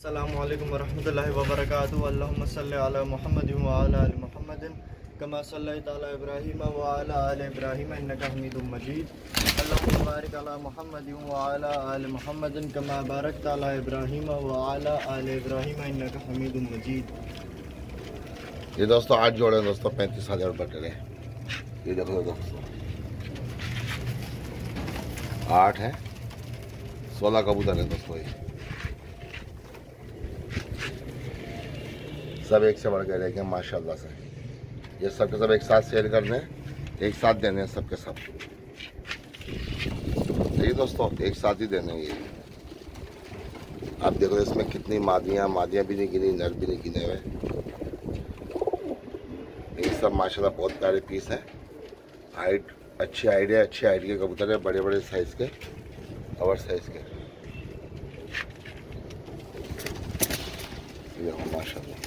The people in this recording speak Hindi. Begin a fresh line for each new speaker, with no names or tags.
अस्सलामुअलैकुम वरहमतुल्लाहि वबरकातुहू। अल्लाहुम्मा सल्लि अला मुहम्मदिन व अला आलि मुहम्मदिन कमा सल्लैता अला इब्राहीम व अला आलि इब्राहीम इन्नका हमीदुम मजीद। अल्लाहुम्मा बारिक अला मुहम्मदिन व अला आलि मुहम्मदिन कमा बारकता अला इब्राहीम व अला आलि इब्राहीम इन्नका हमीदुम मजीद।
ये दोस्तों 8 जोड़े हैं दोस्तों, 35,000 बटन है। ये देखो दोस्तों 8 है, 16 कबूतर है दोस्तों। ये सब एक से बढ़ के रहेंगे माशाल्लाह से। ये सब के सब एक साथ शेयर करने, एक साथ देने हैं सबके सब। ये दोस्तों एक साथ ही देने ये। आप देखो इसमें कितनी मादियाँ भी नहीं गिनी, नर भी नहीं गिने हुए। ये सब माशाल्लाह बहुत प्यारे पीस हैं। हाइट अच्छी हाइट के कबूतर है, बड़े बड़े साइज़ के, ओवर साइज़ के। ये देखो माशाल्लाह।